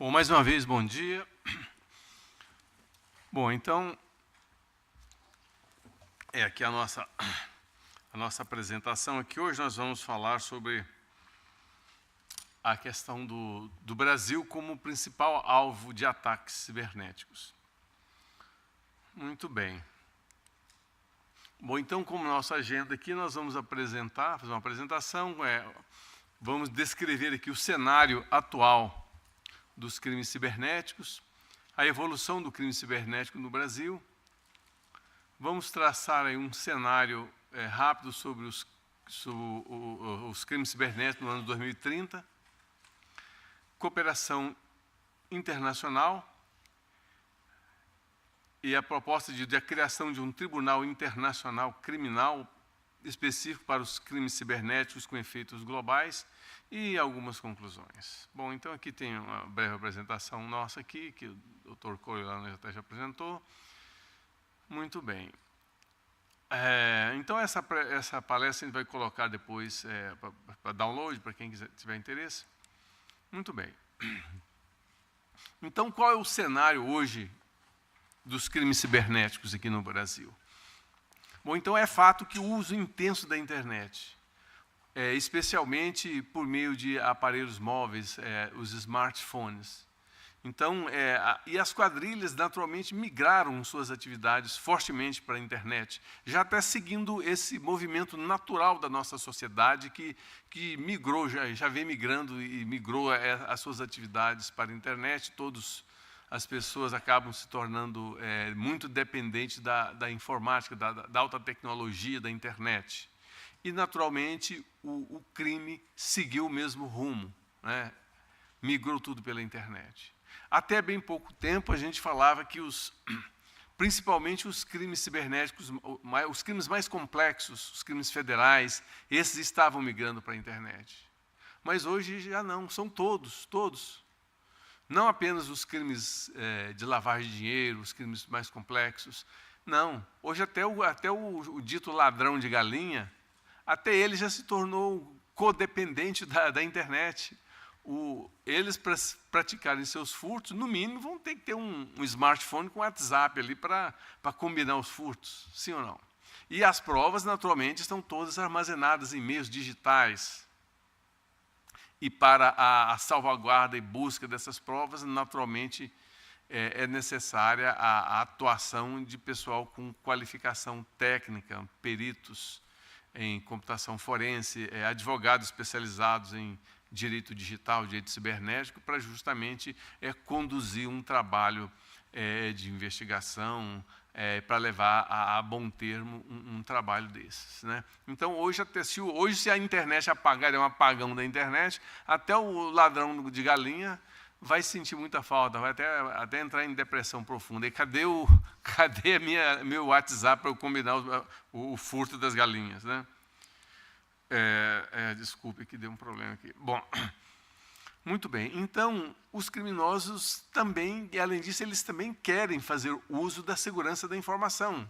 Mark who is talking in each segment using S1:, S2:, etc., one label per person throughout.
S1: Bom, mais uma vez, bom dia. Bom, então, aqui a nossa apresentação. Aqui hoje nós vamos falar sobre a questão do Brasil como principal alvo de ataques cibernéticos. Muito bem. Bom, então, como nossa agenda aqui, nós vamos fazer uma apresentação, vamos descrever aqui o cenário atual dos crimes cibernéticos, a evolução do crime cibernético no Brasil. Vamos traçar aí um cenário rápido sobre os crimes cibernéticos no ano 2030, cooperação internacional e a proposta de criação de um tribunal internacional criminal específico para os crimes cibernéticos com efeitos globais e algumas conclusões. Bom, então aqui tem uma breve apresentação nossa aqui, que o Dr. Coriolano já apresentou. Muito bem. Então essa palestra a gente vai colocar depois para download, para quem tiver interesse. Muito bem. Então qual é o cenário hoje dos crimes cibernéticos aqui no Brasil? Bom, então é fato que o uso intenso da internet, especialmente por meio de aparelhos móveis, os smartphones. Então, e as quadrilhas naturalmente migraram suas atividades fortemente para a internet, já até seguindo esse movimento natural da nossa sociedade que migrou, já vem migrando e migrou as suas atividades para a internet. As pessoas acabam se tornando muito dependentes da informática, da alta tecnologia, da internet. E, naturalmente, o crime seguiu o mesmo rumo, né? Migrou tudo pela internet. Até bem pouco tempo, a gente falava que principalmente os crimes cibernéticos, os crimes mais complexos, os crimes federais, esses estavam migrando para a internet. Mas hoje já não, são todos. Não apenas os crimes de lavagem de dinheiro, os crimes mais complexos. Não. Hoje até o dito ladrão de galinha, até ele já se tornou codependente da internet. Eles, para praticarem seus furtos, no mínimo, vão ter que ter um smartphone com WhatsApp ali para combinar os furtos, sim ou não? E as provas, naturalmente, estão todas armazenadas em meios digitais. E para a salvaguarda e busca dessas provas, naturalmente, é necessária a atuação de pessoal com qualificação técnica, peritos em computação forense, advogados especializados em direito digital, direito cibernético, para justamente conduzir um trabalho de investigação, para levar a bom termo um trabalho desses, né? Então, hoje se a internet apagar, é um apagão da internet, até o ladrão de galinha vai sentir muita falta, vai até entrar em depressão profunda. E cadê meu WhatsApp para eu combinar o furto das galinhas, né? Desculpe que deu um problema aqui. Bom, muito bem. Então, os criminosos também, e além disso, eles também querem fazer uso da segurança da informação.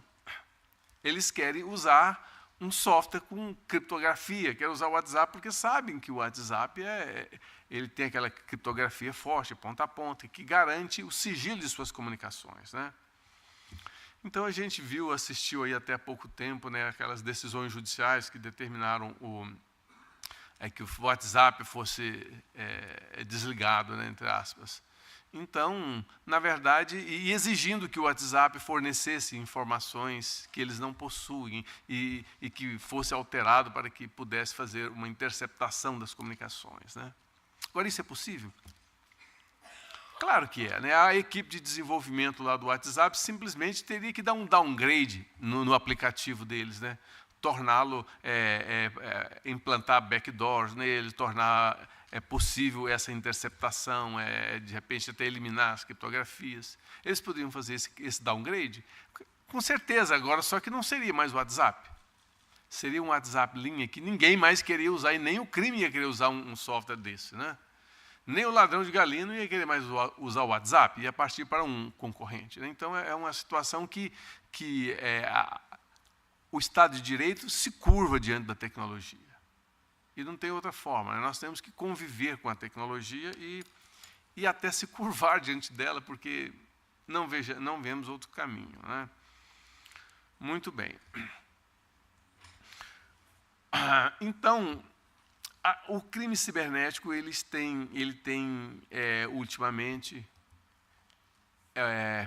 S1: Eles querem usar um software com criptografia, querem usar o WhatsApp porque sabem que o WhatsApp ele tem aquela criptografia forte, ponta a ponta, que garante o sigilo de suas comunicações, né? Então, a gente assistiu aí até há pouco tempo, né, aquelas decisões judiciais que determinaram que o WhatsApp fosse desligado, né, entre aspas. Então, na verdade, e exigindo que o WhatsApp fornecesse informações que eles não possuem e que fosse alterado para que pudesse fazer uma interceptação das comunicações, né? Agora, isso é possível? Claro que é, né? A equipe de desenvolvimento lá do WhatsApp simplesmente teria que dar um downgrade no aplicativo deles, né? Torná-lo, implantar backdoors nele, tornar possível essa interceptação, de repente até eliminar as criptografias. Eles poderiam fazer esse downgrade? Com certeza, agora só que não seria mais o WhatsApp. Seria um WhatsApp linha que ninguém mais queria usar, e nem o crime ia querer usar um software desse, né? Nem o ladrão de galinha não ia querer mais usar o WhatsApp, ia partir para um concorrente, né? Então, é uma situação que o Estado de Direito se curva diante da tecnologia. E não tem outra forma, né? Nós temos que conviver com a tecnologia e até se curvar diante dela, porque não vemos outro caminho, né? Muito bem. Então, o crime cibernético ele tem ultimamente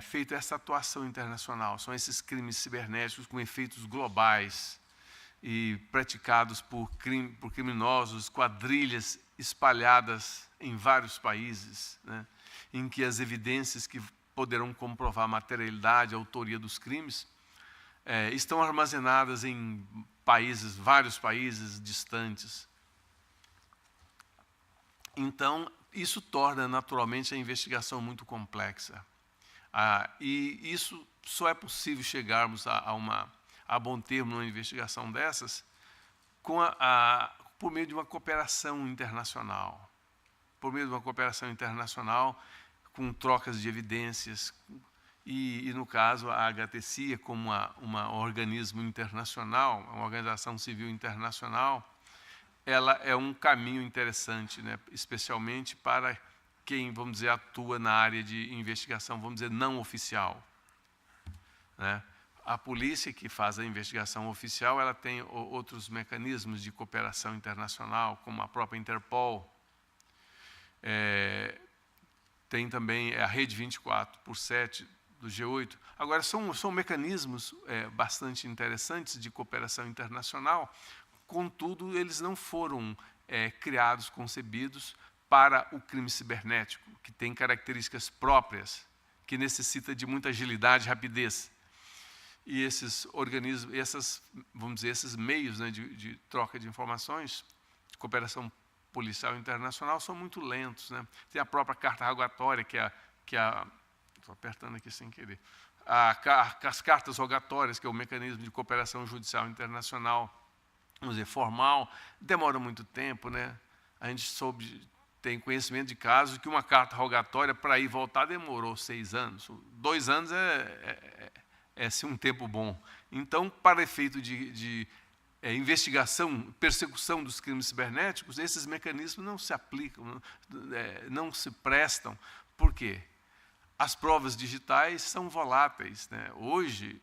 S1: feito essa atuação internacional. São esses crimes cibernéticos com efeitos globais e praticados por criminosos, quadrilhas espalhadas em vários países, né, em que as evidências que poderão comprovar a materialidade, a autoria dos crimes, estão armazenadas em vários países distantes. Então, isso torna naturalmente a investigação muito complexa. E isso só é possível chegarmos a bom termo numa investigação dessas por meio de uma cooperação internacional. Por meio de uma cooperação internacional com trocas de evidências. E no caso, a HTCIA, como um organismo internacional, uma organização civil internacional, ela é um caminho interessante, né, especialmente para quem, vamos dizer, atua na área de investigação, vamos dizer, não oficial, né? A polícia que faz a investigação oficial, ela tem outros mecanismos de cooperação internacional, como a própria Interpol. Tem também a Rede 24/7 do G8. Agora, são mecanismos bastante interessantes de cooperação internacional, contudo, eles não foram criados, concebidos para o crime cibernético, que tem características próprias, que necessita de muita agilidade e rapidez. E esses organismos, vamos dizer, esses meios, né, de troca de informações, de cooperação policial internacional, são muito lentos, né? Tem a própria carta rogatória, estou apertando aqui sem querer, as cartas rogatórias, que é o mecanismo de cooperação judicial internacional, vamos dizer, formal, demora muito tempo, né? A gente tem conhecimento de casos que uma carta rogatória, para ir e voltar, demorou 6 anos. 2 anos é um tempo bom. Então, para efeito de investigação, persecução dos crimes cibernéticos, esses mecanismos não se aplicam, não se prestam. Por quê? As provas digitais são voláteis, né? Hoje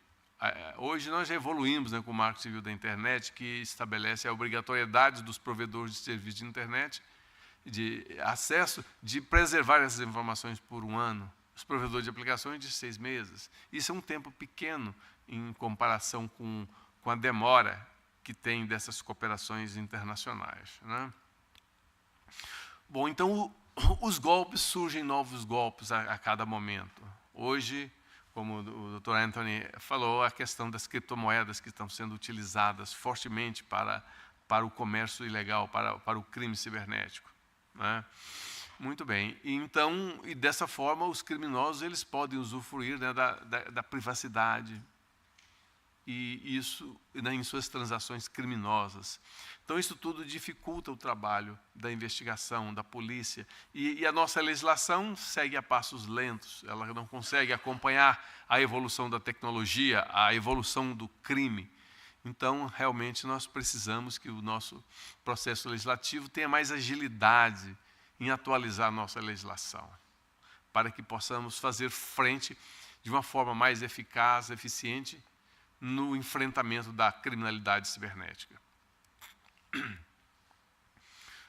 S1: nós já evoluímos, né, com o Marco Civil da Internet, que estabelece a obrigatoriedade dos provedores de serviços de internet, de acesso, de preservar essas informações por 1 ano. Os provedores de aplicações de 6 meses. Isso é um tempo pequeno em comparação com a demora que tem dessas cooperações internacionais, né? Bom, então surgem novos golpes a cada momento. Hoje, como o Dr. Anthony falou, a questão das criptomoedas que estão sendo utilizadas fortemente para o comércio ilegal, para o crime cibernético, né? Muito bem. Então, e dessa forma, os criminosos eles podem usufruir, né, da privacidade, e isso, né, em suas transações criminosas. Então, isso tudo dificulta o trabalho da investigação, da polícia. E a nossa legislação segue a passos lentos. Ela não consegue acompanhar a evolução da tecnologia, a evolução do crime. Então, realmente, nós precisamos que o nosso processo legislativo tenha mais agilidade em atualizar a nossa legislação, para que possamos fazer frente de uma forma mais eficaz, eficiente, no enfrentamento da criminalidade cibernética.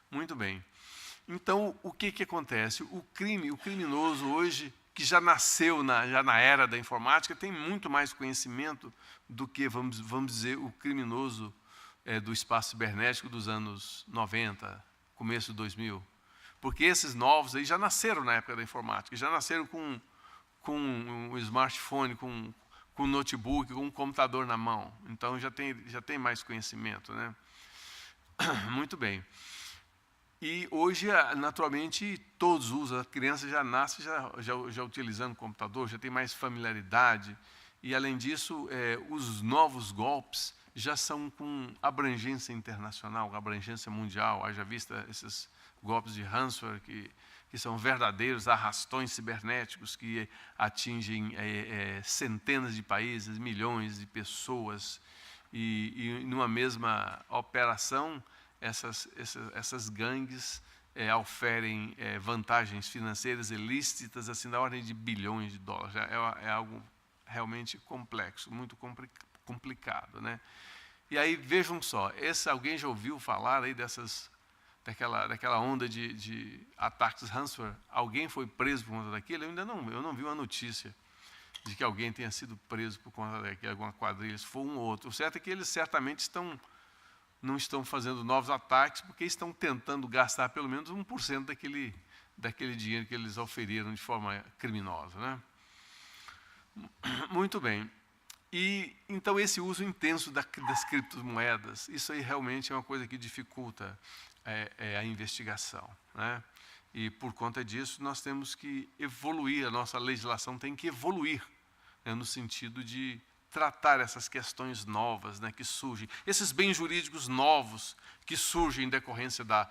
S1: Muito bem. Então, o que acontece? O criminoso hoje, que já nasceu na era da informática, tem muito mais conhecimento do que, vamos dizer, o criminoso do espaço cibernético dos anos 90, começo de 2000. Porque esses novos aí já nasceram na época da informática, já nasceram com um smartphone, com um notebook, com um computador na mão. Então, já tem mais conhecimento, né? Muito bem. E hoje, naturalmente, todos usam. A criança já nasce já utilizando o computador, já tem mais familiaridade. E, além disso, os novos golpes já são com abrangência internacional, abrangência mundial. Haja vista esses golpes de ransomware que são verdadeiros arrastões cibernéticos que atingem centenas de países, milhões de pessoas. E numa mesma operação, essas gangues oferem vantagens financeiras ilícitas assim da ordem de bilhões de dólares. É algo realmente complexo, muito complicado, né? E aí vejam só, alguém já ouviu falar aí daquela onda de ataques ransomware? Alguém foi preso por conta daquilo? Eu não vi uma notícia de que alguém tenha sido preso por conta de alguma quadrilha, se for um ou outro. O certo é que eles certamente não estão fazendo novos ataques, porque estão tentando gastar pelo menos 1% daquele dinheiro que eles oferiram de forma criminosa, né? Muito bem. E então esse uso intenso das criptomoedas, isso aí realmente é uma coisa que dificulta a investigação, né? E por conta disso nós temos que evoluir, a nossa legislação tem que evoluir, né, no sentido de tratar essas questões novas, né, que surgem, esses bens jurídicos novos que surgem em decorrência da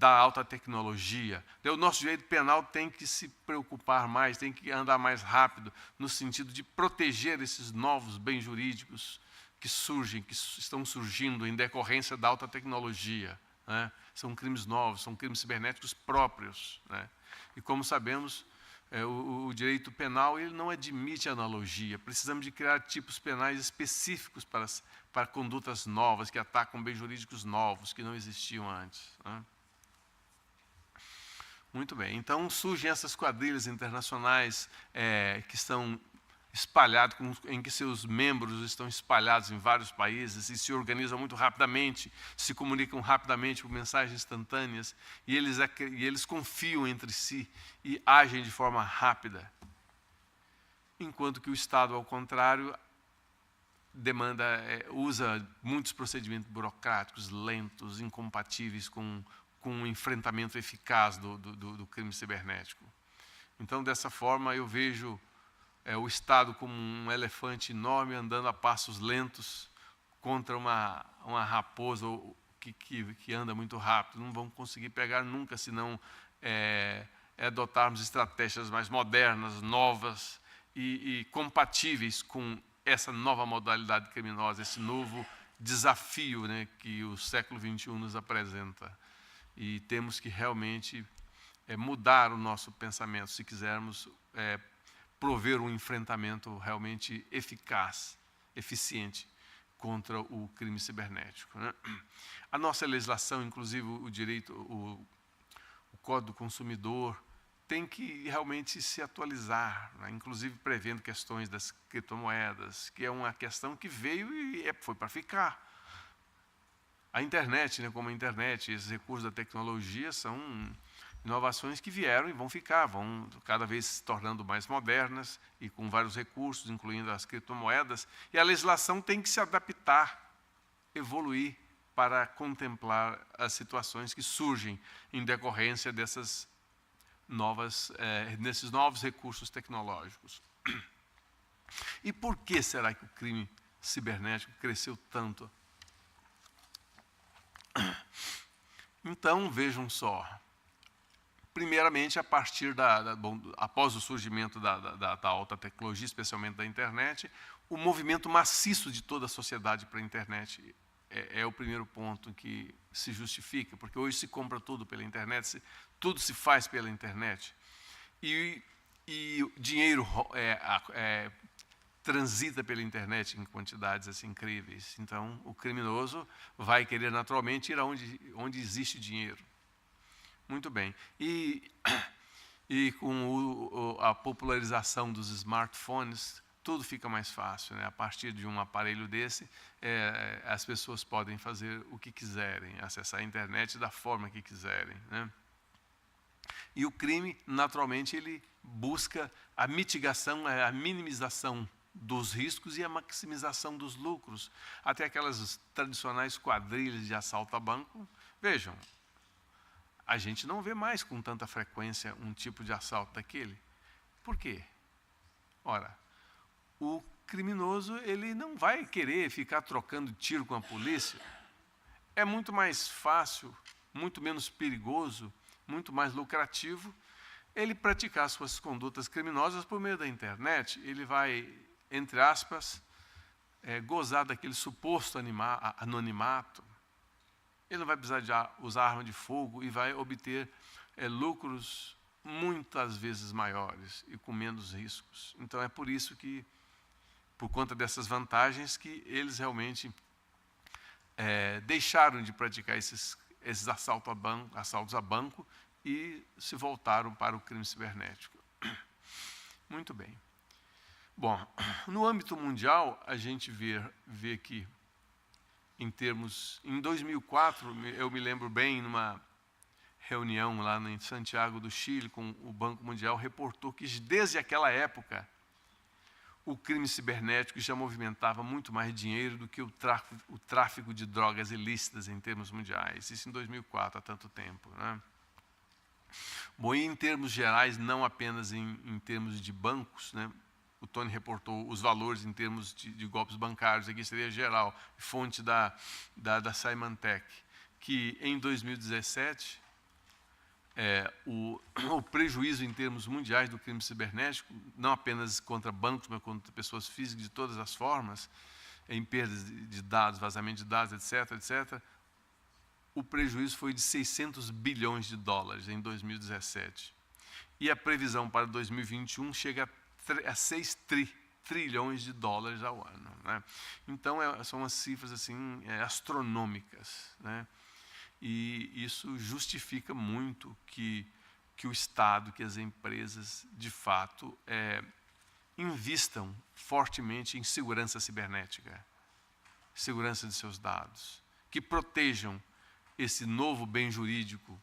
S1: alta tecnologia. O nosso direito penal tem que se preocupar mais, tem que andar mais rápido, no sentido de proteger esses novos bens jurídicos que estão surgindo em decorrência da alta tecnologia, né? São crimes novos, são crimes cibernéticos próprios, né? E como sabemos, o direito penal ele não admite analogia. Precisamos de criar tipos penais específicos para condutas novas, que atacam bens jurídicos novos, que não existiam antes, né? Muito bem. Então, surgem essas quadrilhas internacionais que estão espalhados, em que seus membros estão espalhados em vários países e se organizam muito rapidamente, se comunicam rapidamente por mensagens instantâneas, e eles confiam entre si e agem de forma rápida. Enquanto que o Estado, ao contrário, usa muitos procedimentos burocráticos, lentos, incompatíveis com um enfrentamento eficaz do crime cibernético. Então, dessa forma, eu vejo o Estado como um elefante enorme andando a passos lentos contra uma raposa que anda muito rápido. Não vão conseguir pegar nunca, se não adotarmos estratégias mais modernas, novas e compatíveis com essa nova modalidade criminosa, esse novo desafio, né, que o século XXI nos apresenta. E temos que realmente mudar o nosso pensamento, se quisermos prover um enfrentamento realmente eficaz, eficiente contra o crime cibernético, né? A nossa legislação, inclusive o Código do Consumidor, tem que realmente se atualizar, né? Inclusive prevendo questões das criptomoedas, que é uma questão que veio e foi para ficar. A internet, né, como a internet, esses recursos da tecnologia são inovações que vieram e vão ficar, vão cada vez se tornando mais modernas e com vários recursos, incluindo as criptomoedas, e a legislação tem que se adaptar, evoluir para contemplar as situações que surgem em decorrência desses novos recursos tecnológicos. E por que será que o crime cibernético cresceu tanto? Então, vejam só. Primeiramente, após o surgimento da alta tecnologia, especialmente da internet, o movimento maciço de toda a sociedade para a internet é o primeiro ponto que se justifica, porque hoje se compra tudo pela internet, tudo se faz pela internet. E o dinheiro transita pela internet em quantidades assim, incríveis. Então, o criminoso vai querer naturalmente ir onde existe dinheiro. Muito bem. E com a popularização dos smartphones, tudo fica mais fácil, né? A partir de um aparelho desse, as pessoas podem fazer o que quiserem, acessar a internet da forma que quiserem, né? E o crime, naturalmente, ele busca a mitigação, a minimização dos riscos e a maximização dos lucros. Até aquelas tradicionais quadrilhas de assalto a banco, vejam, a gente não vê mais com tanta frequência um tipo de assalto daquele. Por quê? Ora, o criminoso ele não vai querer ficar trocando tiro com a polícia. É muito mais fácil, muito menos perigoso, muito mais lucrativo ele praticar suas condutas criminosas por meio da internet. Ele vai, entre aspas, gozar daquele suposto anonimato. ele não vai precisar de usar arma de fogo e vai obter lucros muitas vezes maiores e com menos riscos. Então é por isso que, por conta dessas vantagens, que eles realmente deixaram de praticar esses assaltos a banco e se voltaram para o crime cibernético. Muito bem. Bom, no âmbito mundial, a gente vê que, em 2004, eu me lembro bem, numa reunião lá em Santiago do Chile, com o Banco Mundial, reportou que desde aquela época o crime cibernético já movimentava muito mais dinheiro do que o tráfico de drogas ilícitas em termos mundiais. Isso em 2004, há tanto tempo, né? Bom, e em termos gerais, não apenas em termos de bancos, né? O Tony reportou os valores em termos de golpes bancários, aqui seria geral, fonte da Symantec, que em 2017, o prejuízo em termos mundiais do crime cibernético, não apenas contra bancos, mas contra pessoas físicas de todas as formas, em perdas de dados, vazamento de dados, etc., o prejuízo foi de 600 bilhões de dólares em 2017. E a previsão para 2021 chega a 6 trilhões de dólares ao ano, né? Então, são umas cifras assim, astronômicas, né? E isso justifica muito que o Estado, que as empresas, de fato, invistam fortemente em segurança cibernética, segurança de seus dados, que protejam esse novo bem jurídico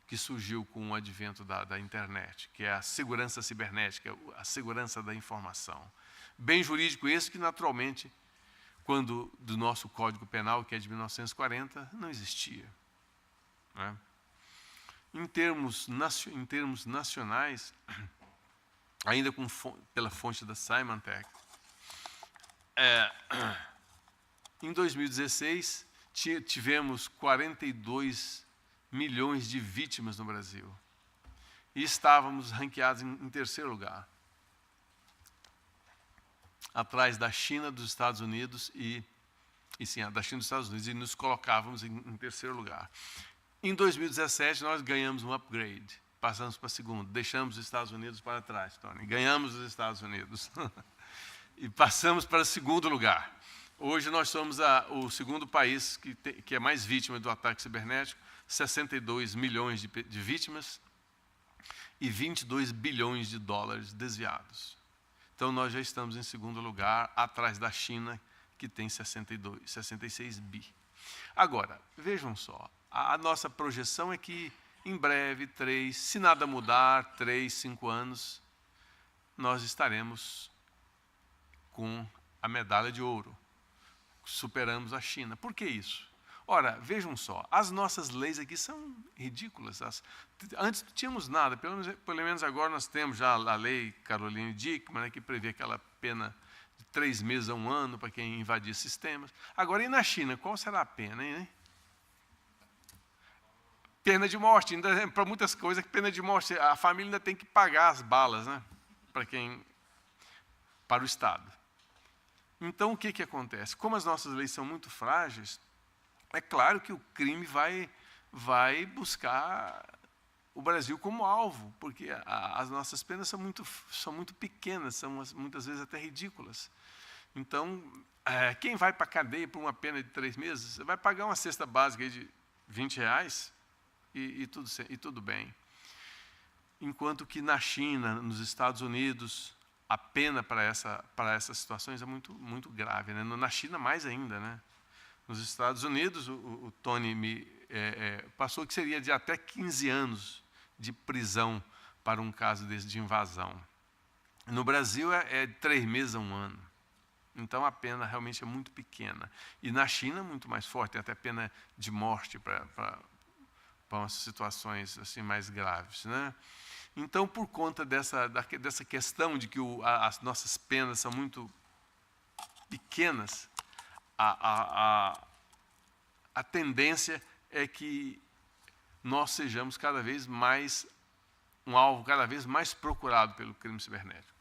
S1: que surgiu com o advento da internet, que é a segurança cibernética, a segurança da informação. Bem jurídico esse que, naturalmente, quando do nosso Código Penal, que é de 1940, não existia, né? Em termos nacionais, ainda pela fonte da Symantec, em 2016, tivemos 42 milhões de vítimas no Brasil. E estávamos ranqueados em terceiro lugar. Atrás da China, dos Estados Unidos da China e dos Estados Unidos, e nos colocávamos em terceiro lugar. Em 2017, nós ganhamos um upgrade. Passamos para segundo. Deixamos os Estados Unidos para trás, Tony. Ganhamos os Estados Unidos. E passamos para segundo lugar. Hoje nós somos o segundo país que é mais vítima do ataque cibernético, 62 milhões de vítimas e 22 bilhões de dólares desviados. Então nós já estamos em segundo lugar, atrás da China, que tem 66 bi. Agora, vejam só, a nossa projeção é que em breve, se nada mudar, 3, 5 anos, nós estaremos com a medalha de ouro. Superamos a China. Por que isso? Ora, vejam só, as nossas leis aqui são ridículas. Antes não tínhamos nada, pelo menos agora nós temos já a lei Caroline Dickmann, né, que prevê aquela pena de 3 meses a 1 ano para quem invadir sistemas. Agora, e na China, qual será a pena, hein? Pena de morte, ainda para muitas coisas, pena de morte. A família ainda tem que pagar as balas, né, para o Estado. Então, o que acontece? Como as nossas leis são muito frágeis, é claro que o crime vai buscar o Brasil como alvo, porque as nossas penas são muito pequenas, são muitas vezes até ridículas. Então, quem vai para a cadeia por uma pena de 3 meses, vai pagar uma cesta básica aí de R$20 e tudo bem. Enquanto que na China, nos Estados Unidos, a pena para essas situações é muito, muito grave, né? Na China, mais ainda, né? Nos Estados Unidos, o Tony me passou que seria de até 15 anos de prisão para um caso desse de invasão. No Brasil, é de 3 meses a 1 ano. Então, a pena realmente é muito pequena. E na China, muito mais forte, tem até pena de morte para umas situações assim, mais graves, né? Então, por conta dessa questão de que as nossas penas são muito pequenas, a tendência é que nós sejamos cada vez mais um alvo cada vez mais procurado pelo crime cibernético.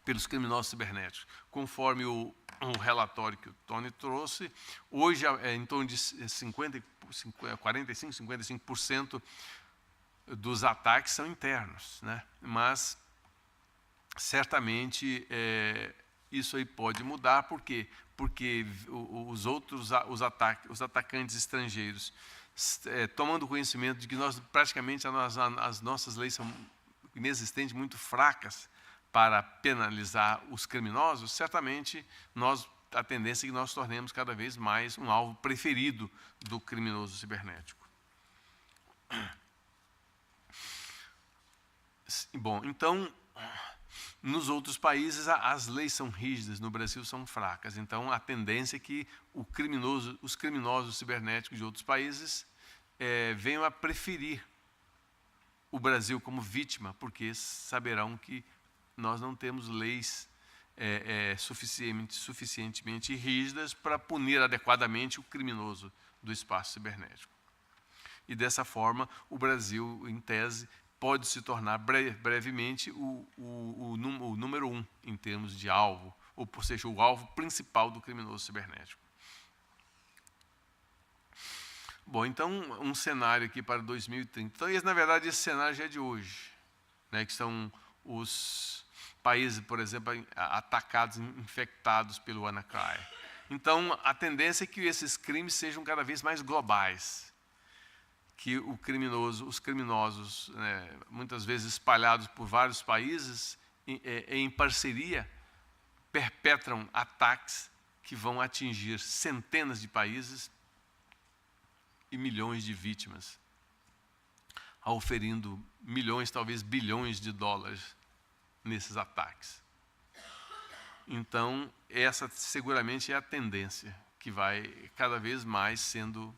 S1: pelos criminosos cibernéticos. Conforme o relatório que o Tony trouxe, hoje é em torno de 45% dos ataques são internos, né? Mas certamente isso aí pode mudar, por quê? Porque os atacantes estrangeiros, tomando conhecimento de que praticamente as nossas leis são inexistentes, muito fracas para penalizar os criminosos, certamente a tendência é que nós tornemos cada vez mais um alvo preferido do criminoso cibernético. Bom, então, nos outros países as leis são rígidas, no Brasil são fracas. Então, a tendência é que os criminosos cibernéticos de outros países venham a preferir o Brasil como vítima, porque saberão que nós não temos leis suficientemente rígidas para punir adequadamente o criminoso do espaço cibernético. E dessa forma, o Brasil, em tese, pode se tornar brevemente o número 1 em termos de alvo, ou seja, o alvo principal do criminoso cibernético. Bom, então, um cenário aqui para 2030. Então, na verdade, esse cenário já é de hoje, né, que são os países, por exemplo, atacados, infectados pelo WannaCry. Então, a tendência é que esses crimes sejam cada vez mais globais, que os criminosos, né, muitas vezes espalhados por vários países, em parceria, perpetram ataques que vão atingir centenas de países e milhões de vítimas, auferindo milhões, talvez bilhões de dólares nesses ataques. Então, essa seguramente é a tendência que vai cada vez mais sendo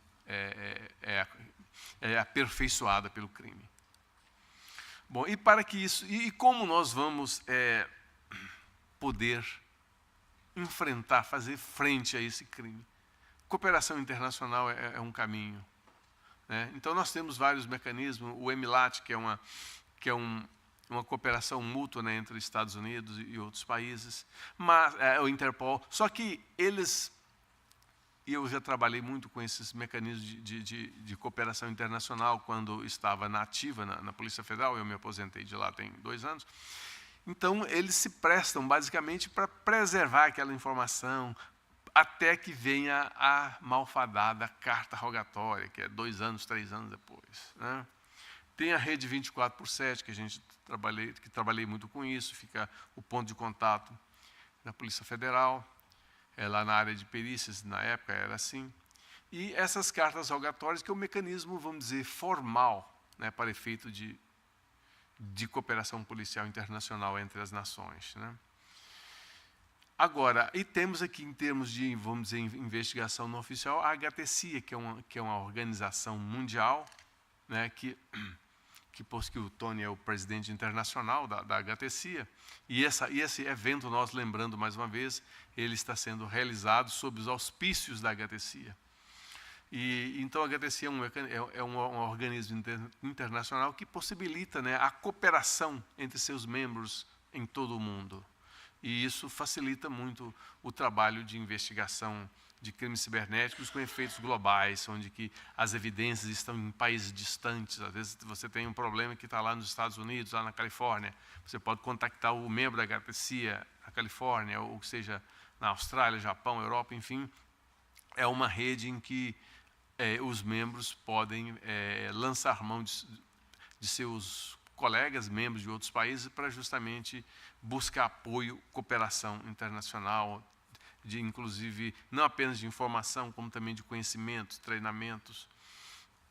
S1: aperfeiçoada pelo crime. Bom, e para que isso, e como nós vamos poder enfrentar, fazer frente a esse crime? Cooperação internacional é um caminho, né? Então, nós temos vários mecanismos. O EMILAT, que é uma cooperação mútua, né, entre Estados Unidos e outros países, mas o Interpol. Só que e eu já trabalhei muito com esses mecanismos de cooperação internacional quando estava na ativa na Polícia Federal. Eu me aposentei de lá tem 2 anos. Então, eles se prestam basicamente para preservar aquela informação até que venha a malfadada carta rogatória, que é 2 anos, 3 anos depois, né? Tem a rede 24/7, que trabalhei muito com isso, fica o ponto de contato da Polícia Federal, lá na área de perícias, na época era assim. E essas cartas rogatórias, que é um mecanismo, vamos dizer, formal, né, para efeito de cooperação policial internacional entre as nações, né? Agora, e temos aqui, em termos de, vamos dizer, investigação não oficial, a HTCIA, que é uma organização mundial, né, que o Tony é o presidente internacional da HTCIA, e esse evento, nós lembrando mais uma vez, ele está sendo realizado sob os auspícios da HTCIA. E então a HTCIA é um organismo internacional que possibilita, né, a cooperação entre seus membros em todo o mundo. E isso facilita muito o trabalho de investigação de crimes cibernéticos com efeitos globais, onde que as evidências estão em países distantes. Às vezes você tem um problema que está lá nos Estados Unidos, lá na Califórnia. Você pode contactar o membro da HTCIA na Califórnia, ou que seja na Austrália, Japão, Europa, enfim. É uma rede em que os membros podem lançar mão de seus colegas, membros de outros países, para justamente buscar apoio, cooperação internacional, inclusive, não apenas de informação, como também de conhecimentos, treinamentos.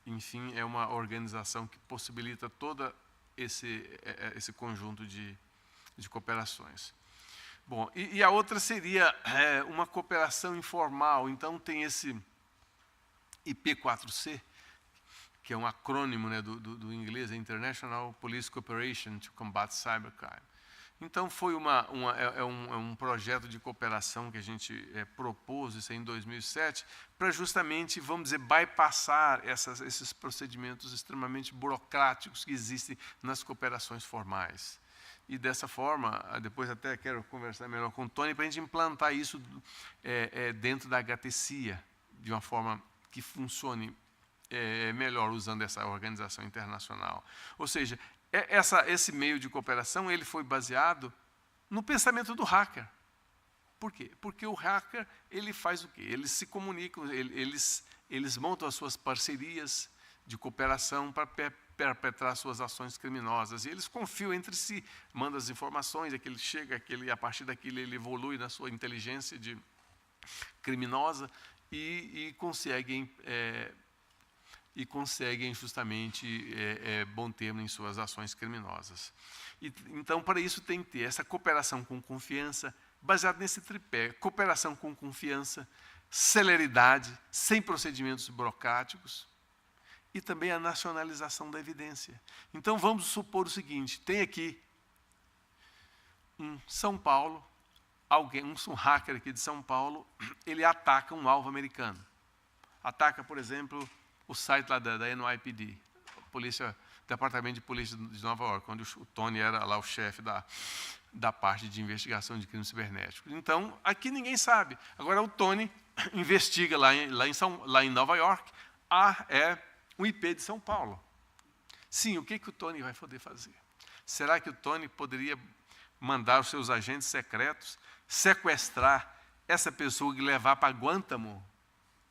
S1: Enfim, é uma organização que possibilita todo esse conjunto de cooperações. Bom, e a outra seria uma cooperação informal. Então, tem esse IP4C, que é um acrônimo, né, do inglês, International Police Cooperation to Combat Cybercrime. Então, foi um projeto de cooperação que a gente propôs, isso aí em 2007, para justamente, vamos dizer, bypassar esses procedimentos extremamente burocráticos que existem nas cooperações formais. e dessa forma, depois até quero conversar melhor com o Tony, para a gente implantar isso dentro da HTCIA, de uma forma que funcione melhor usando essa organização internacional. Ou seja, esse meio de cooperação ele foi baseado no pensamento do hacker. Por quê? Porque o hacker ele faz o quê? Eles se comunicam, eles montam as suas parcerias de cooperação para perpetrar suas ações criminosas. E eles confiam entre si, mandam as informações, a partir daquilo ele evolui na sua inteligência criminosa e conseguem justamente bom termo em suas ações criminosas. Então, para isso tem que ter essa cooperação com confiança, baseado nesse tripé: cooperação com confiança, celeridade, sem procedimentos burocráticos, e também a nacionalização da evidência. Então, vamos supor o seguinte: tem aqui em São Paulo, um hacker aqui de São Paulo, ele ataca um alvo americano. Ataca, por exemplo, o site lá da NYPD, Departamento de Polícia de Nova York, onde o Tony era lá o chefe da parte de investigação de crimes cibernéticos. Então, aqui ninguém sabe. Agora, o Tony investiga lá em Nova York, um IP de São Paulo. Sim, o que o Tony vai poder fazer? Será que o Tony poderia mandar os seus agentes secretos sequestrar essa pessoa e levar para Guantánamo?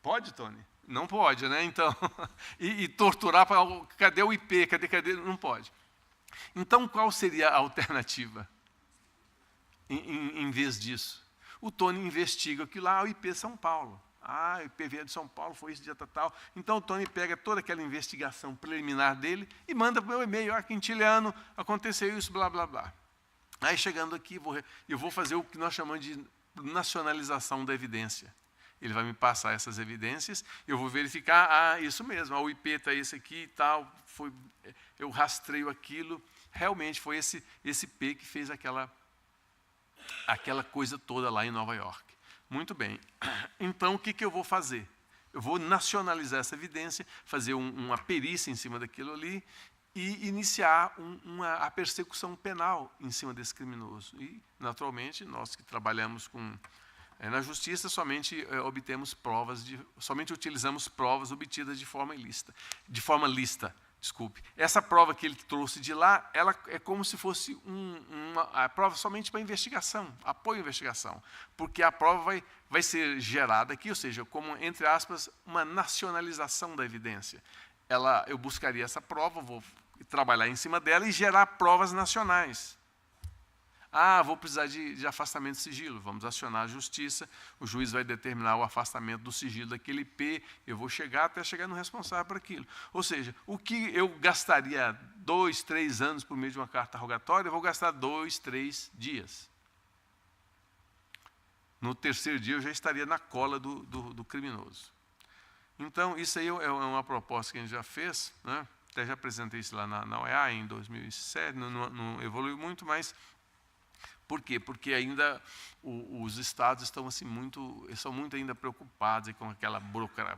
S1: Pode, Tony? Não pode, né? Então, e torturar para... Cadê o IP? Cadê? Não pode. Então, qual seria a alternativa? Em vez disso, o Tony investiga aquilo lá, o IP São Paulo. O IPV de São Paulo foi esse dia tal. Então, o Tony pega toda aquela investigação preliminar dele e manda para o meu e-mail: quintilhano, aconteceu isso, blá, blá, blá. Aí, chegando aqui, eu vou fazer o que nós chamamos de nacionalização da evidência. Ele vai me passar essas evidências, eu vou verificar, isso mesmo, o IP está esse aqui e tal, eu rastreio aquilo, realmente foi esse IP que fez aquela coisa toda lá em Nova York. Muito bem. Então, o que eu vou fazer? Eu vou nacionalizar essa evidência, fazer uma perícia em cima daquilo ali e iniciar a persecução penal em cima desse criminoso. E, naturalmente, nós que trabalhamos na justiça, somente utilizamos provas obtidas de forma lícita. Essa prova que ele trouxe de lá, ela é como se fosse a prova somente para investigação, apoio à investigação, porque a prova vai ser gerada aqui, ou seja, como, entre aspas, uma nacionalização da evidência. Eu buscaria essa prova, vou trabalhar em cima dela e gerar provas nacionais. Vou precisar de afastamento de sigilo. Vamos acionar a justiça, o juiz vai determinar o afastamento do sigilo daquele IP, eu vou até chegar no responsável por aquilo. Ou seja, o que eu gastaria 2, 3 anos por meio de uma carta rogatória, eu vou gastar 2, 3 dias. No terceiro dia eu já estaria na cola do criminoso. Então, isso aí é uma proposta que a gente já fez, né? Até já apresentei isso lá na OEA em 2007, não evoluiu muito, mas... Por quê? Porque ainda os estados estão são muito ainda preocupados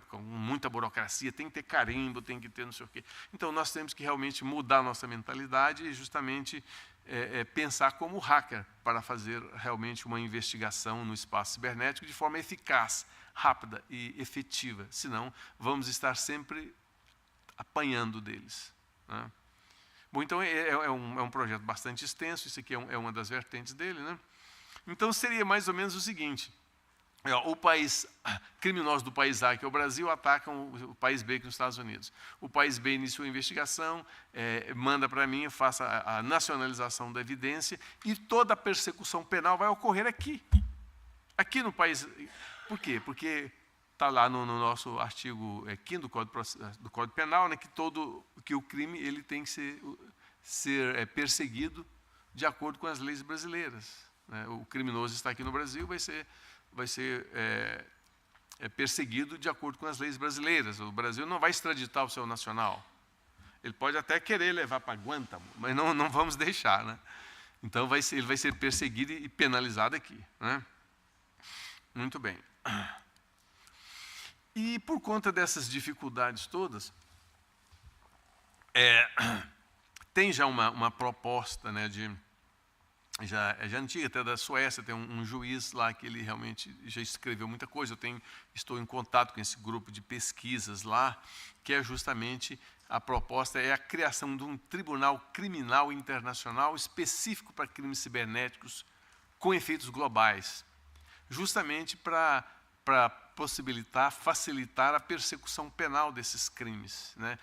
S1: com muita burocracia, tem que ter carimbo, tem que ter não sei o quê. Então, nós temos que realmente mudar a nossa mentalidade e justamente pensar como hacker para fazer realmente uma investigação no espaço cibernético de forma eficaz, rápida e efetiva. Senão, vamos estar sempre apanhando deles, né? Bom, então é um projeto bastante extenso, isso aqui é uma das vertentes dele, né? Então seria mais ou menos o seguinte: o país criminoso do país A, que é o Brasil, atacam o país B, que é os Estados Unidos. O país B iniciou a investigação, manda para mim, eu faço a nacionalização da evidência e toda a persecução penal vai ocorrer aqui no país. Por quê? Porque está lá no nosso artigo 5º do Código Penal, né, que o crime ele tem que ser perseguido de acordo com as leis brasileiras, né? O criminoso está aqui no Brasil, vai ser perseguido de acordo com as leis brasileiras. O Brasil não vai extraditar o seu nacional. Ele pode até querer levar para Guantánamo, mas não vamos deixar, né? Então ele vai ser perseguido e penalizado aqui, né? Muito bem. E por conta dessas dificuldades todas, tem já uma proposta, né, já antiga, até da Suécia, tem um juiz lá que ele realmente já escreveu muita coisa. Estou em contato com esse grupo de pesquisas lá, que é justamente a proposta é a criação de um tribunal criminal internacional específico para crimes cibernéticos com efeitos globais, justamente para facilitar a persecução penal desses crimes, né?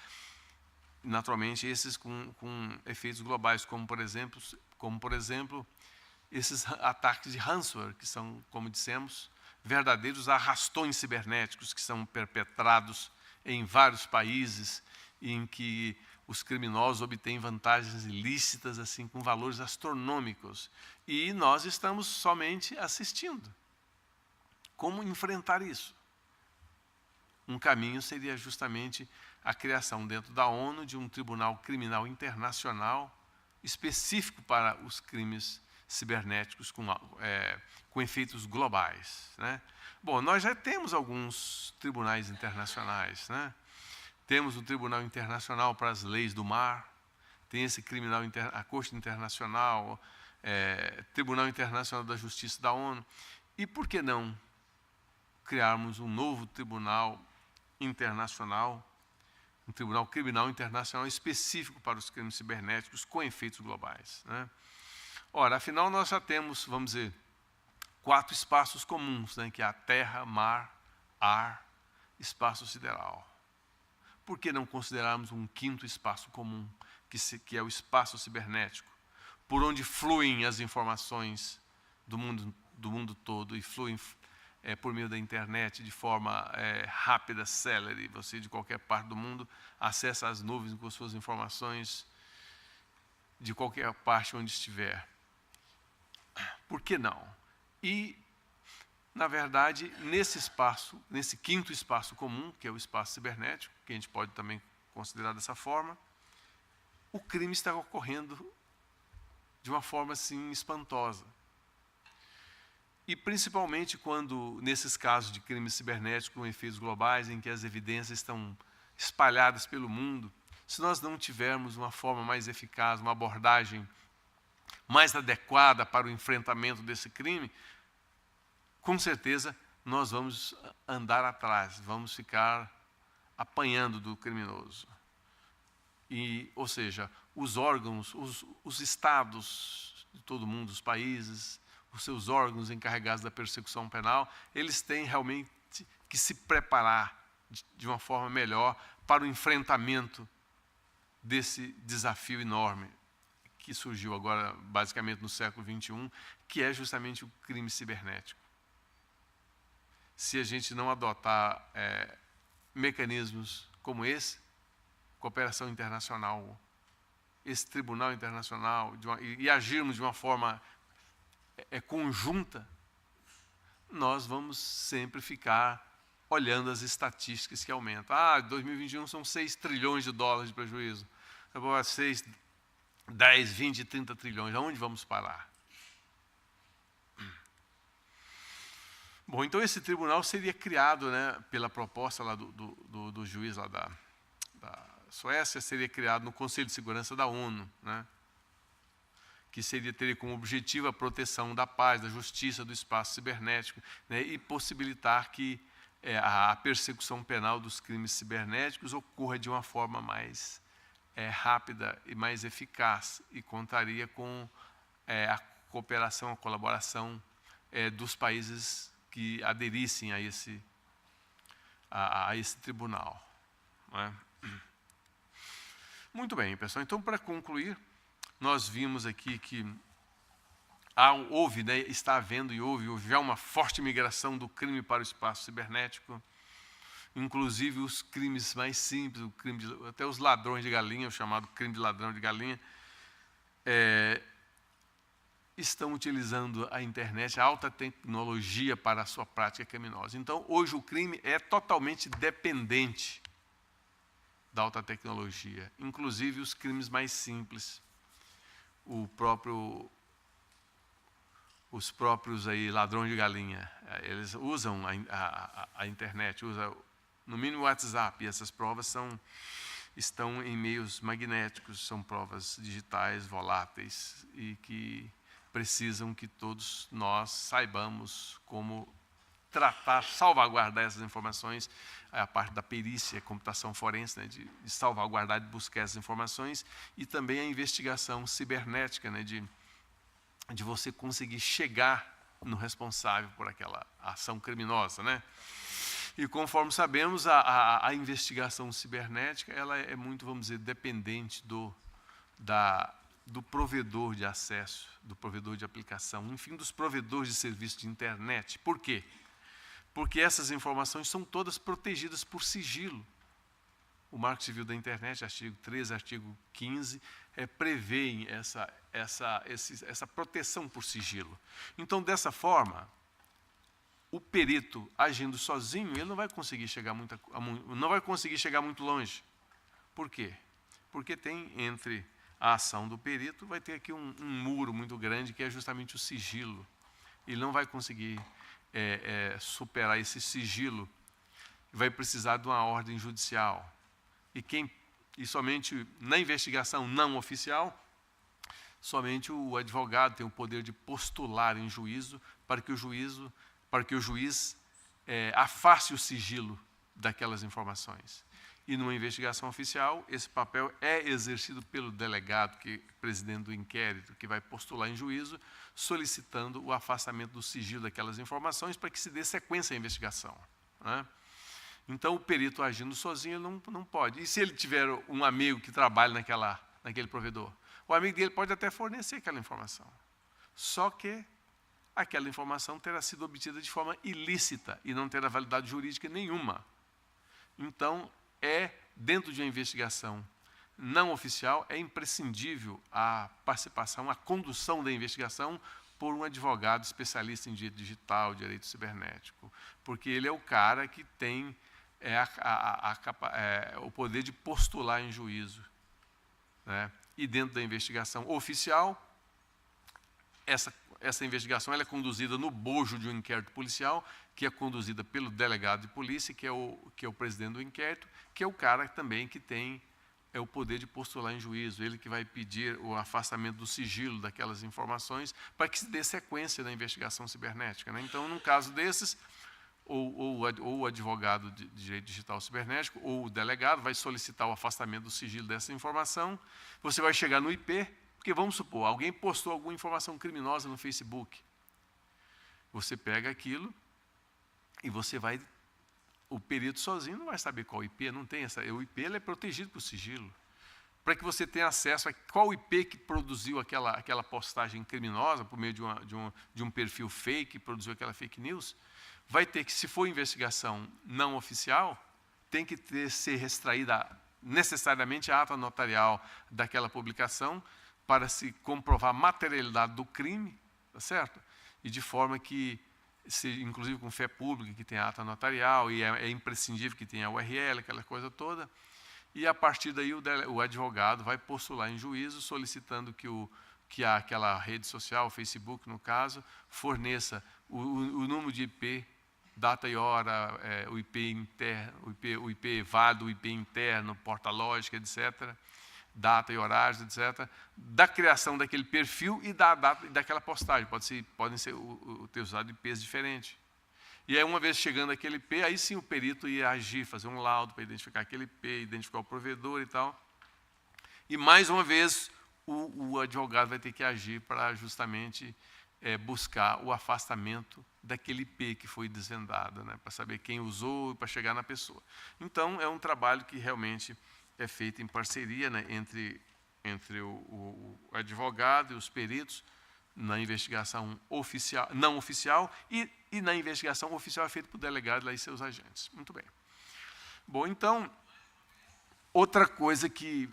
S1: Naturalmente, esses com efeitos globais, como por exemplo, esses ataques de ransomware, que são, como dissemos, verdadeiros arrastões cibernéticos que são perpetrados em vários países, em que os criminosos obtêm vantagens ilícitas assim com valores astronômicos. E nós estamos somente assistindo. Como enfrentar isso? Um caminho seria justamente a criação dentro da ONU de um tribunal criminal internacional específico para os crimes cibernéticos com efeitos globais, né? Bom, nós já temos alguns tribunais internacionais, né? Temos o Tribunal Internacional para as Leis do Mar, tem esse a Corte Internacional, Tribunal Internacional da Justiça da ONU. E por que não criarmos um novo tribunal internacional, um tribunal criminal internacional específico para os crimes cibernéticos com efeitos globais, né? Ora, afinal, nós já temos, vamos dizer, 4 espaços comuns, né, que é a terra, mar, ar, espaço sideral. Por que não considerarmos um 5º espaço comum, que é o espaço cibernético, por onde fluem as informações do mundo todo e fluem por meio da internet de forma rápida, célere. Você, de qualquer parte do mundo, acessa as nuvens com suas informações de qualquer parte onde estiver. Por que não? E, na verdade, nesse 5º espaço comum, que é o espaço cibernético, que a gente pode também considerar dessa forma, o crime está ocorrendo de uma forma assim espantosa. E principalmente quando, nesses casos de crimes cibernéticos com efeitos globais, em que as evidências estão espalhadas pelo mundo, se nós não tivermos uma forma mais eficaz, uma abordagem mais adequada para o enfrentamento desse crime, com certeza nós vamos andar atrás, vamos ficar apanhando do criminoso. Ou seja, os órgãos, os estados de todo mundo, os países, os seus órgãos encarregados da persecução penal, eles têm realmente que se preparar de uma forma melhor para o enfrentamento desse desafio enorme que surgiu agora, basicamente, no século XXI, que é justamente o crime cibernético. Se a gente não adotar mecanismos como esse, cooperação internacional, esse tribunal internacional, e agirmos de uma forma conjunta, nós vamos sempre ficar olhando as estatísticas que aumentam. 2021 são 6 trilhões de dólares de prejuízo. Agora 6, 10, 20, 30 trilhões. Aonde vamos parar? Bom, então esse tribunal seria criado, né, pela proposta lá do juiz lá da Suécia, seria criado no Conselho de Segurança da ONU, né, que teria como objetivo a proteção da paz, da justiça, do espaço cibernético, né, e possibilitar que a persecução penal dos crimes cibernéticos ocorra de uma forma mais rápida e mais eficaz, e contaria com a cooperação, a colaboração dos países que aderissem a esse tribunal, não é? Muito bem, pessoal. Então, para concluir, nós vimos aqui que houve, né, está havendo e houve já uma forte migração do crime para o espaço cibernético, inclusive os crimes mais simples, até os ladrões de galinha, o chamado crime de ladrão de galinha, estão utilizando a internet, a alta tecnologia para a sua prática criminosa. Então, hoje o crime é totalmente dependente da alta tecnologia, inclusive os crimes mais simples. Os próprios aí, ladrões de galinha, eles usam a internet, usam no mínimo o WhatsApp, e essas provas estão em meios magnéticos, são provas digitais, voláteis, e que precisam que todos nós saibamos como tratar, salvaguardar essas informações, a parte da perícia, computação forense, né, de salvaguardar, de buscar essas informações, e também a investigação cibernética, né, de você conseguir chegar no responsável por aquela ação criminosa, né? E conforme sabemos, a investigação cibernética ela é muito, vamos dizer, dependente do provedor de acesso, do provedor de aplicação, enfim, dos provedores de serviço de internet. Por quê? Porque essas informações são todas protegidas por sigilo. O Marco Civil da Internet, artigo 13, artigo 15, prevêem essa proteção por sigilo. Então, dessa forma, o perito agindo sozinho, ele não vai conseguir chegar muito longe. Por quê? Porque tem entre a ação do perito, vai ter aqui um muro muito grande, que é justamente o sigilo. Ele não vai conseguir superar esse sigilo, vai precisar de uma ordem judicial. E somente na investigação não oficial, somente o advogado tem o poder de postular em juízo para que o juiz afaste o sigilo daquelas informações. E numa investigação oficial, esse papel é exercido pelo delegado, presidente do inquérito, que vai postular em juízo, solicitando o afastamento do sigilo daquelas informações para que se dê sequência à investigação, né? Então, o perito agindo sozinho ele não pode. E se ele tiver um amigo que trabalha naquele provedor? O amigo dele pode até fornecer aquela informação. Só que aquela informação terá sido obtida de forma ilícita e não terá validade jurídica nenhuma. Então, dentro de uma investigação não oficial, é imprescindível a participação, a condução da investigação por um advogado especialista em direito digital, direito cibernético, porque ele é o cara que tem o poder de postular em juízo, né? E dentro da investigação oficial, essa investigação ela é conduzida no bojo de um inquérito policial, que é conduzida pelo delegado de polícia, que é o presidente do inquérito, que é o cara também que tem o poder de postular em juízo, ele que vai pedir o afastamento do sigilo daquelas informações para que se dê sequência da investigação cibernética, né? Então, num caso desses, ou o advogado de direito digital cibernético, ou o delegado vai solicitar o afastamento do sigilo dessa informação, você vai chegar no IP, porque vamos supor, alguém postou alguma informação criminosa no Facebook. Você pega aquilo e o perito sozinho não vai saber qual IP, não tem o IP ele é protegido por sigilo. Para que você tenha acesso a qual IP que produziu aquela postagem criminosa, por meio de um perfil fake, que produziu aquela fake news, vai ter que, se for investigação não oficial, tem que ser extraída necessariamente a ata notarial daquela publicação para se comprovar a materialidade do crime, tá certo? E de forma que, inclusive com fé pública, que tenha ata notarial, e é imprescindível que tenha URL, aquela coisa toda, e a partir daí o advogado vai postular em juízo solicitando que aquela rede social, o Facebook no caso, forneça o número de IP, data e hora, o IP interno, o IP válido, o IP interno, porta-lógica, etc., data e horários, etc., da criação daquele perfil e da data daquela postagem. Podem ter usado IPs diferentes. E aí, uma vez chegando aquele IP, aí sim o perito ia agir, fazer um laudo para identificar aquele IP, identificar o provedor e tal. E, mais uma vez, o advogado vai ter que agir para justamente buscar o afastamento daquele IP que foi desvendado, né, para saber quem usou e para chegar na pessoa. Então, é um trabalho que realmente é feito em parceria, né, entre o advogado e os peritos, na investigação oficial, não oficial, e na investigação oficial é feito por delegado e seus agentes. Muito bem. Bom, então, outra coisa que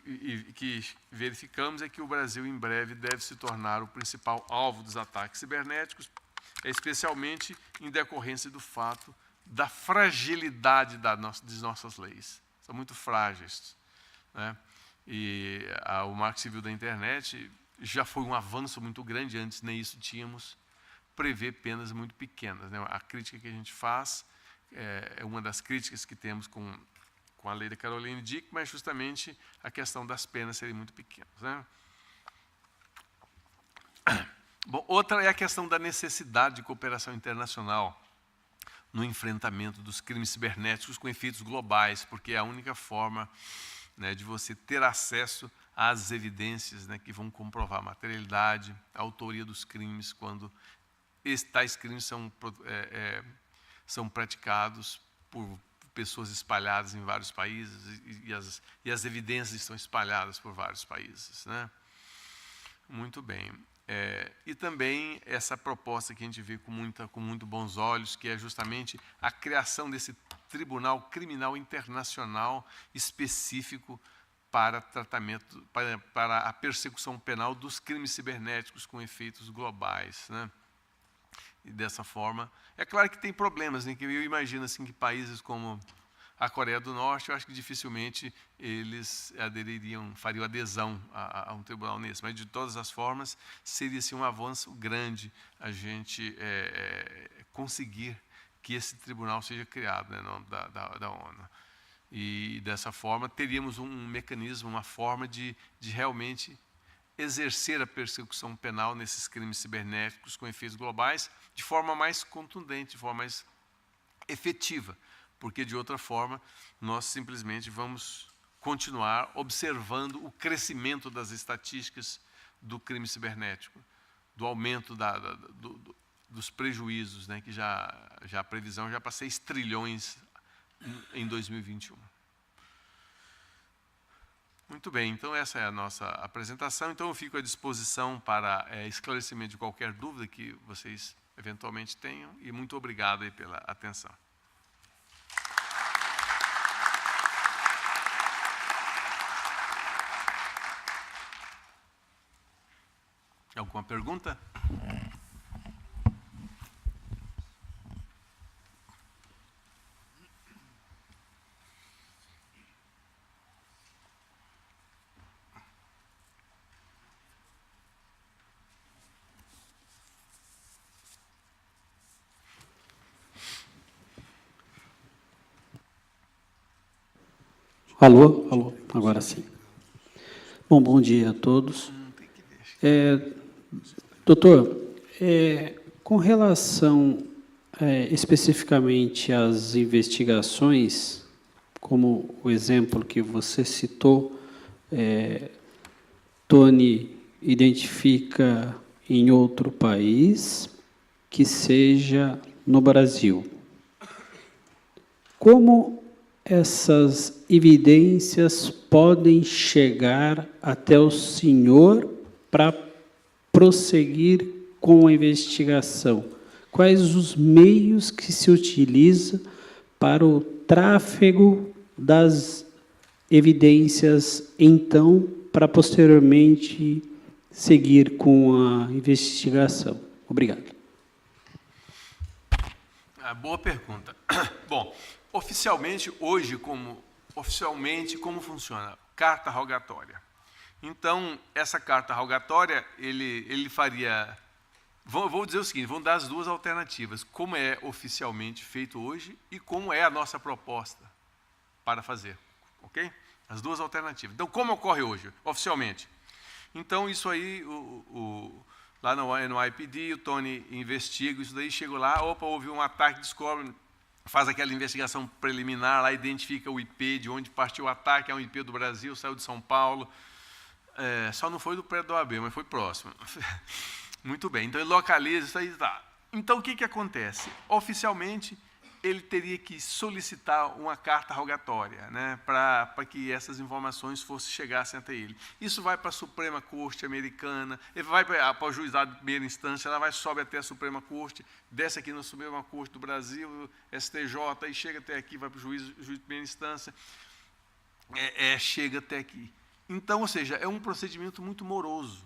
S1: verificamos é que o Brasil, em breve, deve se tornar o principal alvo dos ataques cibernéticos, especialmente em decorrência do fato da fragilidade de nossas leis. São muito frágeis, né? E o Marco Civil da Internet já foi um avanço muito grande, antes nem isso tínhamos, prevê penas muito pequenas, né? A crítica que a gente faz é uma das críticas que temos com a lei da Caroline Dick, mas justamente a questão das penas serem muito pequenas, né? Bom, outra é a questão da necessidade de cooperação internacional no enfrentamento dos crimes cibernéticos com efeitos globais, porque é a única forma, né, de você ter acesso às evidências, né, que vão comprovar a materialidade, a autoria dos crimes, quando tais crimes são praticados por pessoas espalhadas em vários países e as evidências estão espalhadas por vários países, né? Muito bem. E também essa proposta que a gente vê com muito bons olhos, que é justamente a criação desse Tribunal Criminal Internacional específico para tratamento, para a persecução penal dos crimes cibernéticos com efeitos globais, né? E dessa forma, é claro que tem problemas, né, que eu imagino assim, que países como a Coreia do Norte, eu acho que dificilmente eles fariam adesão a um tribunal nesse, mas de todas as formas seria assim, um avanço grande a gente conseguir que esse tribunal seja criado, né, da ONU. E dessa forma teríamos um mecanismo, uma forma de realmente exercer a persecução penal nesses crimes cibernéticos com efeitos globais de forma mais contundente, de forma mais efetiva, porque de outra forma nós simplesmente vamos continuar observando o crescimento das estatísticas do crime cibernético, do aumento dos prejuízos, né, que a previsão já para 6 trilhões em 2021. Muito bem, então essa é a nossa apresentação. Então eu fico à disposição para esclarecimento de qualquer dúvida que vocês eventualmente tenham, e muito obrigado aí pela atenção. Alguma pergunta?
S2: Alô? Alô, agora sim. Bom dia a todos. Doutor, com relação especificamente às investigações, como o exemplo que você citou, Tony identifica em outro país que seja no Brasil. Como essas evidências podem chegar até o senhor para prosseguir com a investigação? Quais os meios que se utiliza para o tráfego das evidências, então, para posteriormente seguir com a investigação? Obrigado.
S1: Boa pergunta. Bom, oficialmente, hoje, como funciona? Carta rogatória. Então, essa carta rogatória, ele faria... Vou dizer o seguinte, vamos dar as duas alternativas, como é oficialmente feito hoje e como é a nossa proposta para fazer, ok? As duas alternativas. Então, como ocorre hoje, oficialmente? Então, isso aí, lá no NYPD, o Tony investiga isso daí, chega lá, houve um ataque, descobre, faz aquela investigação preliminar, lá identifica o IP de onde partiu o ataque, é um IP do Brasil, saiu de São Paulo, só não foi do prédio da OAB, mas foi próximo. Muito bem, então ele localiza isso aí. Tá. Então o que acontece? Oficialmente, ele teria que solicitar uma carta rogatória, né, para que essas informações chegassem até ele. Isso vai para a Suprema Corte Americana, ele vai para o juizado de primeira instância, ela sobe até a Suprema Corte, desce aqui na Suprema Corte do Brasil, STJ, e chega até aqui, vai para o juiz de primeira instância, chega até aqui. Então, ou seja, é um procedimento muito moroso,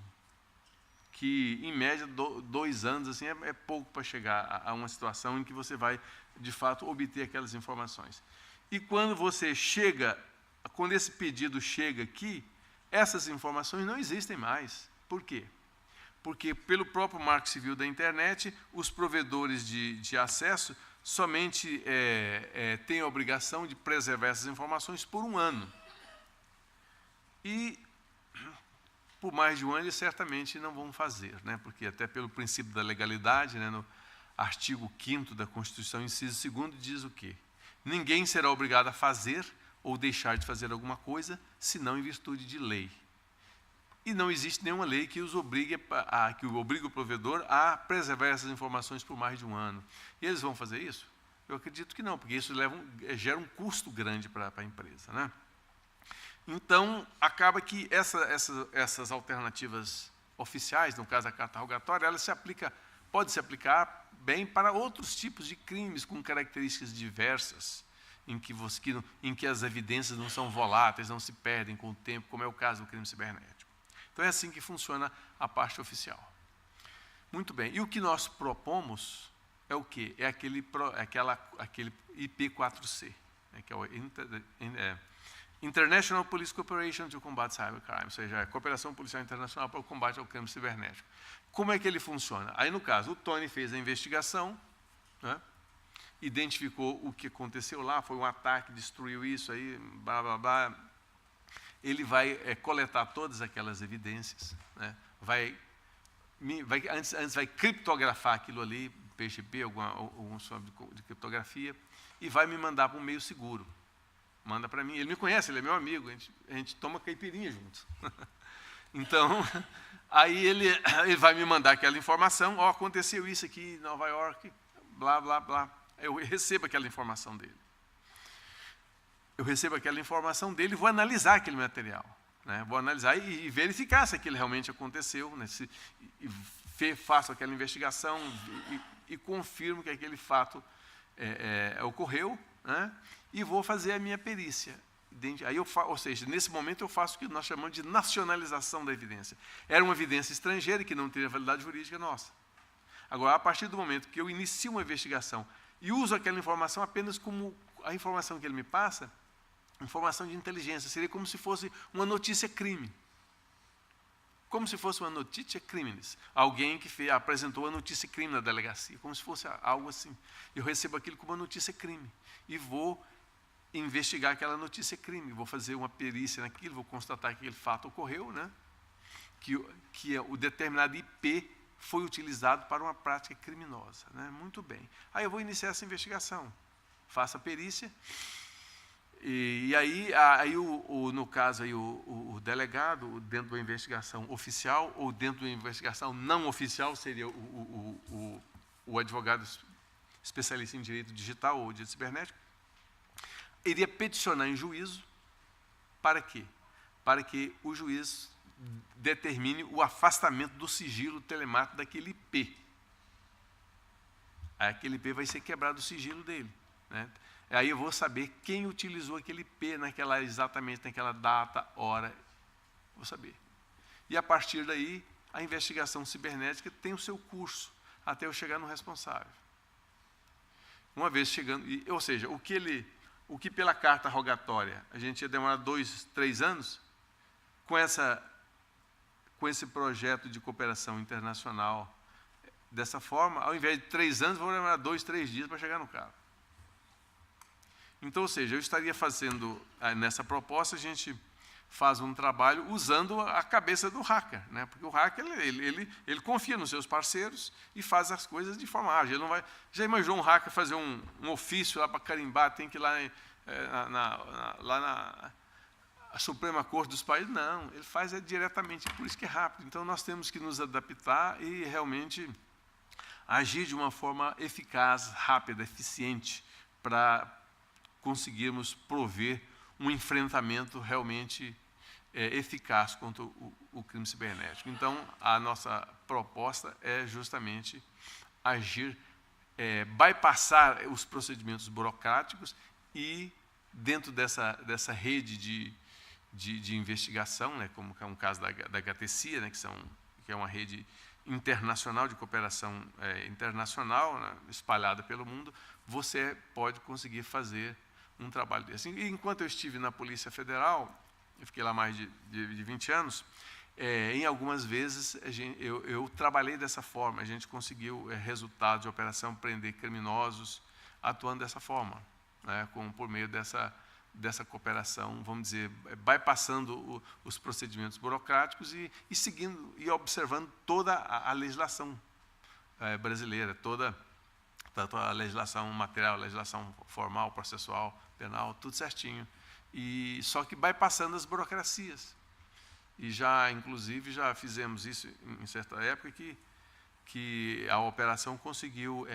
S1: que, em média, 2 anos assim, é pouco para chegar a uma situação em que você vai, de fato, obter aquelas informações. E quando quando esse pedido chega aqui, essas informações não existem mais. Por quê? Porque, pelo próprio Marco Civil da Internet, os provedores de acesso somente têm a obrigação de preservar essas informações por 1 ano. E por mais de um ano eles certamente não vão fazer, né? Porque até pelo princípio da legalidade, né, no artigo 5º da Constituição, inciso 2º, diz o quê? Ninguém será obrigado a fazer ou deixar de fazer alguma coisa, senão em virtude de lei. E não existe nenhuma lei que obrigue o provedor a preservar essas informações por mais de um ano. E eles vão fazer isso? Eu acredito que não, porque isso gera um custo grande para a empresa, né? Então, acaba que essas alternativas oficiais, no caso da carta rogatória, ela pode se aplicar bem para outros tipos de crimes com características diversas, em que as evidências não são voláteis, não se perdem com o tempo, como é o caso do crime cibernético. Então, é assim que funciona a parte oficial. Muito bem. E o que nós propomos é o quê? É aquele IP4C, né, que é o International Police Cooperation to Combat Cybercrime, ou seja, a cooperação policial internacional para o combate ao crime cibernético. Como é que ele funciona? Aí, no caso, o Tony fez a investigação, né, identificou o que aconteceu lá, foi um ataque, destruiu isso, aí, blá, blá, blá. Ele vai coletar todas aquelas evidências, né, antes vai criptografar aquilo ali, PGP, algum tipo de criptografia, e vai me mandar para um meio seguro. Manda para mim. Ele me conhece, ele é meu amigo, a gente toma caipirinha juntos. Então, aí ele vai me mandar aquela informação, aconteceu isso aqui em Nova York, blá, blá, blá. Eu recebo aquela informação dele. E vou analisar aquele material, né? Vou analisar e verificar se aquilo realmente aconteceu, né? Faço aquela investigação e confirmo que aquele fato ocorreu, né? E vou fazer a minha perícia. Aí ou seja, nesse momento eu faço o que nós chamamos de nacionalização da evidência. Era uma evidência estrangeira que não teria validade jurídica nossa. Agora, a partir do momento que eu inicio uma investigação e uso aquela informação apenas como a informação que ele me passa, informação de inteligência, seria como se fosse uma notícia crime. Como se fosse uma notícia criminis. Alguém que apresentou a notícia crime na delegacia, como se fosse algo assim. Eu recebo aquilo como uma notícia crime e vou investigar aquela notícia crime, vou fazer uma perícia naquilo, vou constatar que aquele fato ocorreu, né? Que o determinado IP foi utilizado para uma prática criminosa, né? Muito bem. Aí eu vou iniciar essa investigação, faço a perícia, e aí no caso, aí, o delegado, dentro da investigação oficial ou dentro da investigação não oficial, seria o advogado especialista em direito digital ou direito cibernético, iria peticionar em juízo para quê? Para que o juiz determine o afastamento do sigilo telemático daquele IP. Aí aquele IP vai ser quebrado o sigilo dele, né? Aí eu vou saber quem utilizou aquele IP exatamente naquela data, hora, vou saber. E a partir daí, a investigação cibernética tem o seu curso, até eu chegar no responsável. Uma vez chegando, ou seja, o que pela carta rogatória a gente ia demorar 2, 3 anos, com esse projeto de cooperação internacional, dessa forma, ao invés de 3 anos, vou demorar 2, 3 dias para chegar no cara. Então, ou seja, eu estaria fazendo, nessa proposta, a gente faz um trabalho usando a cabeça do hacker, né? Porque o hacker, ele confia nos seus parceiros e faz as coisas de forma ágil. Ele não vai, já imaginou um hacker fazer um ofício lá para carimbar, tem que ir lá, lá na Suprema Corte dos países? Não, ele faz diretamente, por isso que é rápido. Então, nós temos que nos adaptar e realmente agir de uma forma eficaz, rápida, eficiente, para conseguirmos prover um enfrentamento realmente eficaz contra o crime cibernético. Então, a nossa proposta é justamente agir, bypassar os procedimentos burocráticos e, dentro dessa rede de investigação, né, como é um caso da HTCIA, né, que é uma rede internacional de cooperação internacional, né, espalhada pelo mundo, você pode conseguir fazer um trabalho desse. E enquanto eu estive na Polícia Federal, eu fiquei lá mais de 20 anos, em algumas vezes eu trabalhei dessa forma, a gente conseguiu resultados de operação prender criminosos atuando dessa forma, né, por meio dessa cooperação, vamos dizer, bypassando os procedimentos burocráticos e seguindo e observando toda a legislação brasileira, tanto a legislação material, a legislação formal, processual, penal, tudo certinho. E só que bypassando as burocracias. E inclusive, já fizemos isso em certa época que a operação conseguiu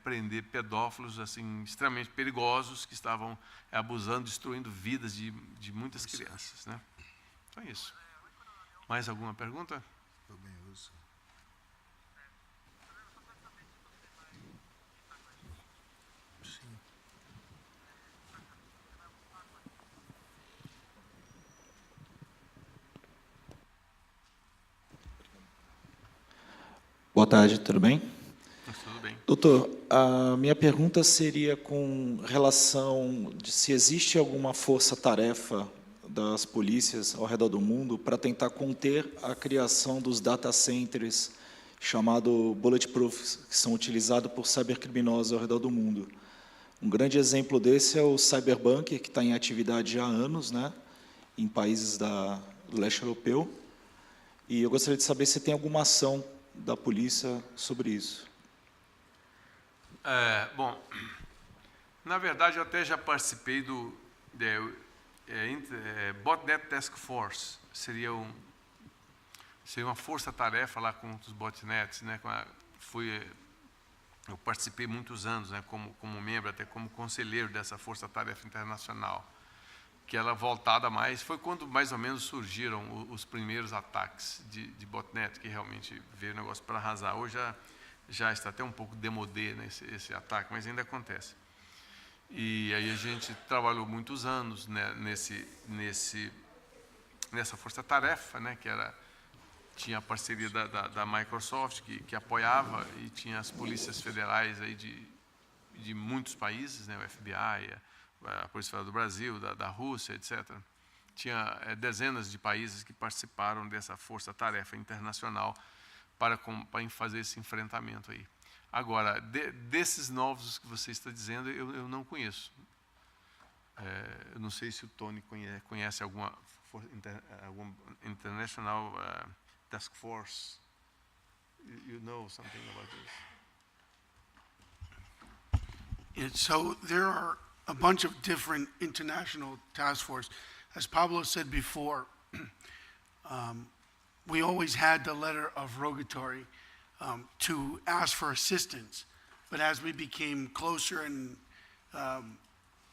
S1: prender pedófilos assim extremamente perigosos que estavam abusando, destruindo vidas de muitas crianças, né? Então é isso. Mais alguma pergunta?
S3: Boa tarde, tudo bem?
S1: Tudo bem.
S3: Doutor, a minha pergunta seria com relação de se existe alguma força-tarefa das polícias ao redor do mundo para tentar conter a criação dos data centers chamado bulletproof, que são utilizados por cybercriminosos ao redor do mundo. Um grande exemplo desse é o Cyberbunker, que está em atividade já há anos, né, em países do leste europeu. E eu gostaria de saber se tem alguma ação da polícia sobre isso.
S1: Bom, na verdade, eu até já participei do Botnet Task Force. Seria uma força-tarefa lá contra os botnets, né? Eu participei muitos anos, né, como membro, até como conselheiro dessa força-tarefa internacional, que ela voltada mais, foi quando mais ou menos surgiram os primeiros ataques de botnet, que realmente veio o negócio para arrasar. Hoje já está até um pouco demodé, né, esse ataque, mas ainda acontece. E aí a gente trabalhou muitos anos, né, nessa força-tarefa, né, tinha a parceria da Microsoft, que apoiava, e tinha as polícias federais aí de muitos países, né, o FBI, a Polícia Federal do Brasil, da Rússia, etc. Tinha dezenas de países que participaram dessa força-tarefa internacional para fazer esse enfrentamento aí. Agora, desses novos que você está dizendo, eu não conheço. Eu não sei se o Tony conhece alguma International Task Force. You know something about this?
S4: So there are a bunch of different international task force. As Pablo said before, we always had the letter of rogatory to ask for assistance. But as we became closer and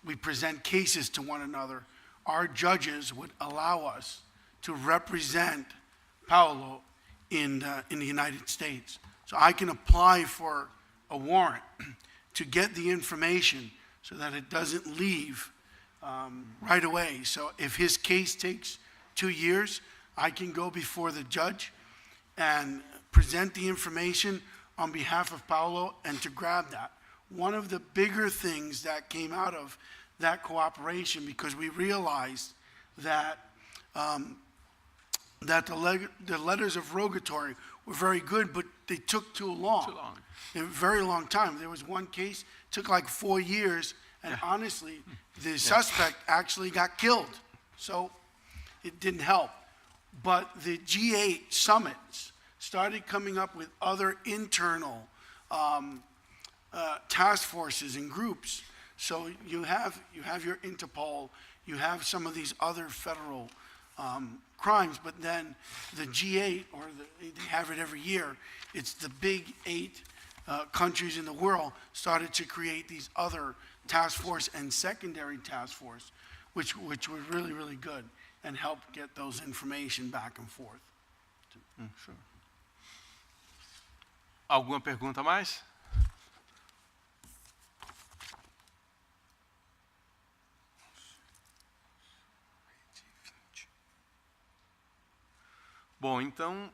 S4: we present cases to one another, our judges would allow us to represent Paulo in the United States. So I can apply for a warrant to get the information so that it doesn't leave right away. So if his case takes 2 years, I can go before the judge and present the information on behalf of Paulo and to grab that. One of the bigger things that came out of that cooperation, because we realized that the letters of rogatory were very good, but they took too long.
S1: Too long.
S4: A very long time. There was one case, took like 4 years, and honestly, the suspect actually got killed. So it didn't help. But the G8 summits started coming up with other internal task forces and groups. So you have your Interpol, you have some of these other federal crimes, but then the G8, they have it every year, it's the big 8 countries in the world started to create these other task force and secondary task force, which were really, really good and helped get those information back and forth.
S1: Sure. Alguma pergunta mais? Bom, então,